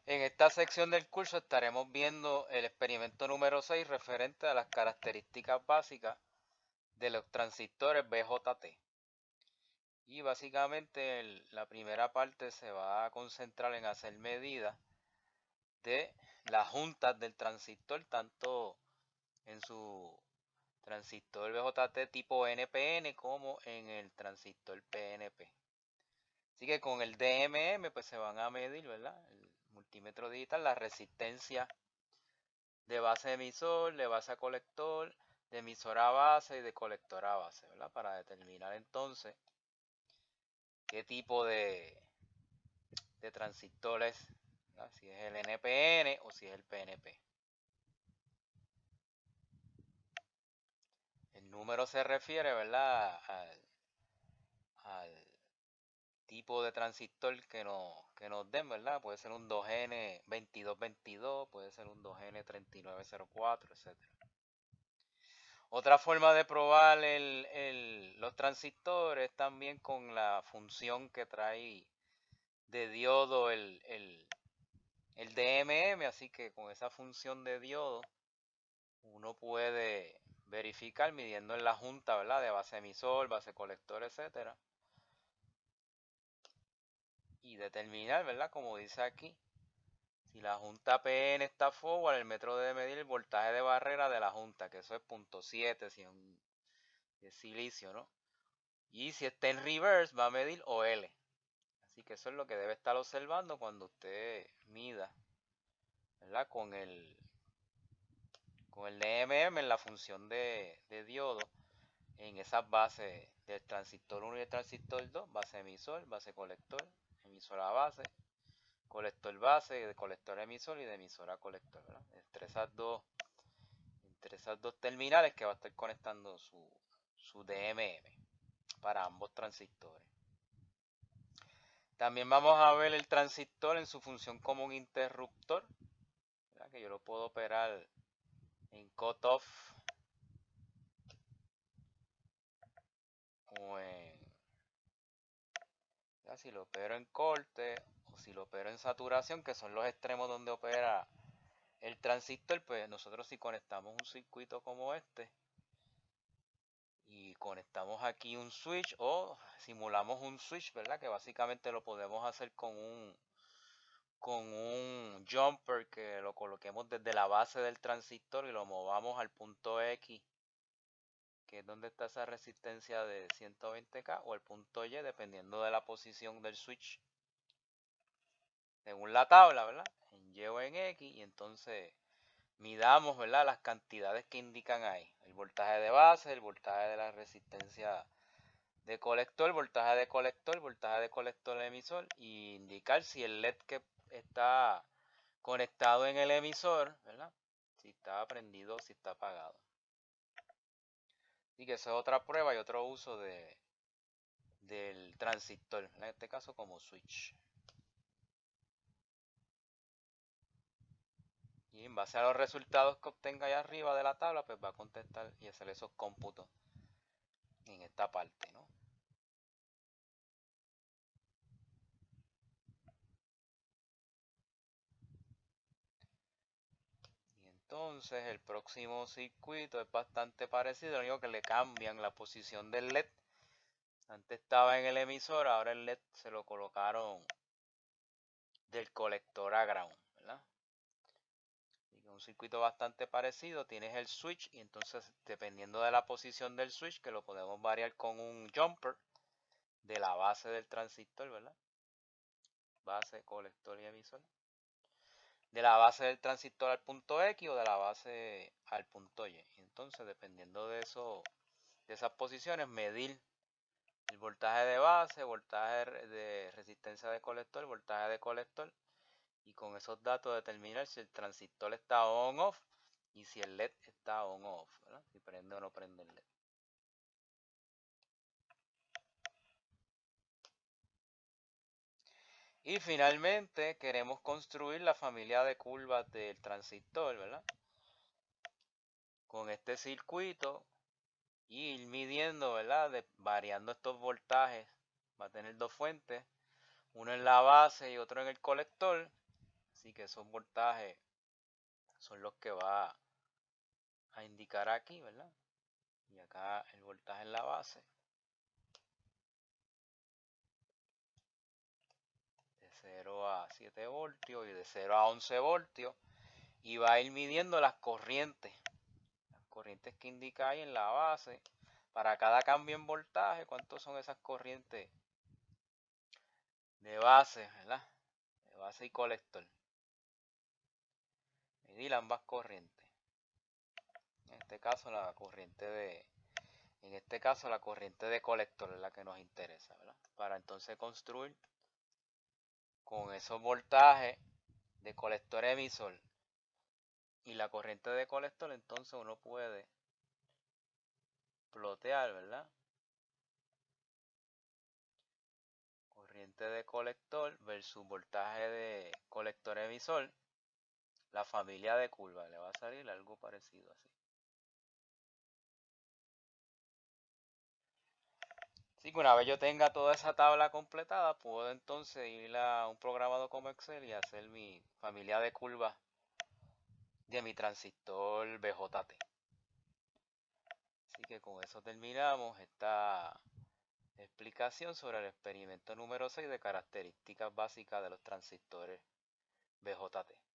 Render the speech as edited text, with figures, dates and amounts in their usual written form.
En esta sección del curso estaremos viendo el experimento número 6 referente a las características básicas de los transistores BJT. Y básicamente la primera parte se va a concentrar en hacer medidas de las juntas del transistor, tanto en su transistor BJT tipo NPN como en el transistor PNP. Así que con el DMM pues se van a medir, ¿verdad? El multímetro digital, la resistencia de base a emisor, de base a colector, de emisor a base y de colector a base, ¿verdad? Para determinar entonces qué tipo de transistor es, ¿verdad? Si es el NPN o si es el PNP. El número se refiere, ¿verdad? Al tipo de transistor que nos den, ¿verdad? Puede ser un 2N2222, puede ser un 2N3904, etc. Otra forma de probar los transistores también con la función que trae de diodo el DMM, así que con esa función de diodo uno puede verificar midiendo en la junta, ¿verdad? De base emisor, base colector, etcétera, y determinar, ¿verdad? Como dice aquí, si la junta PN está forward, el método debe medir el voltaje de barrera de la junta, que eso es 0.7 si es silicio, ¿no? Y si está en reverse, va a medir OL. Así que eso es lo que debe estar observando cuando usted mida, ¿verdad? Con el DMM en la función de diodo en esas bases del transistor 1 y el transistor 2, base emisor, base colector, emisor a base, colector base, de colector a emisor y de emisor a colector, ¿verdad? Entre esas dos terminales que va a estar conectando su DMM para ambos transistores. También vamos a ver el transistor en su función como un interruptor, ¿verdad? Que yo lo puedo operar en cutoff o si lo opero en corte o si lo opero en saturación, que son los extremos donde opera el transistor. Pues nosotros si conectamos un circuito como este y conectamos aquí un switch o simulamos un switch, ¿verdad? Que básicamente lo podemos hacer con un jumper que lo coloquemos desde la base del transistor y lo movamos al punto X, que es donde está esa resistencia de 120K, o el punto Y, dependiendo de la posición del switch según la tabla, ¿verdad? En Y o en X, y entonces midamos, ¿verdad? Las cantidades que indican ahí: el voltaje de base, el voltaje de la resistencia de colector, voltaje de colector emisor, y indicar si el LED que está conectado en el emisor, ¿verdad? Si está prendido o si está apagado. Y que eso es otra prueba y otro uso del transistor, en este caso como switch. Y en base a los resultados que obtenga allá arriba de la tabla, pues va a contestar y hacer esos cómputos en esta parte, ¿no? Y entonces el próximo circuito es bastante parecido, lo único que le cambian la posición del LED. Antes estaba en el emisor, ahora el LED se lo colocaron del colector a ground, ¿verdad? Un circuito bastante parecido. Tienes el switch y entonces dependiendo de la posición del switch, que lo podemos variar con un jumper de la base del transistor, ¿verdad? Base, colector y emisor. De la base del transistor al punto X o de la base al punto Y. Entonces dependiendo de eso, de esas posiciones, medir el voltaje de base, voltaje de resistencia de colector, voltaje de colector, y con esos datos determinar si el transistor está on off y si el LED está on o off, ¿verdad? Si prende o no prende el LED. Y finalmente queremos construir la familia de curvas del transistor, ¿verdad? Con este circuito y ir midiendo, ¿verdad? Variando estos voltajes. Va a tener dos fuentes, uno en la base y otro en el colector. Así que esos voltajes son los que va a indicar aquí, ¿verdad? Y acá el voltaje en la base de 0 a 7 voltios y de 0 a 11 voltios, y va a ir midiendo las corrientes que indica ahí en la base. Para cada cambio en voltaje, ¿cuántos son esas corrientes de base, ¿verdad? De base y colector. Medir ambas corrientes. En este caso la corriente de colector es la que nos interesa, ¿verdad? Para entonces construir con esos voltajes de colector emisor y la corriente de colector, entonces uno puede plotear, ¿verdad? Corriente de colector versus voltaje de colector emisor, la familia de curvas, le va a salir algo parecido así. Así que una vez yo tenga toda esa tabla completada, puedo entonces ir a un programado como Excel y hacer mi familia de curvas de mi transistor BJT. Así que con eso terminamos esta explicación sobre el experimento número 6 de características básicas de los transistores BJT.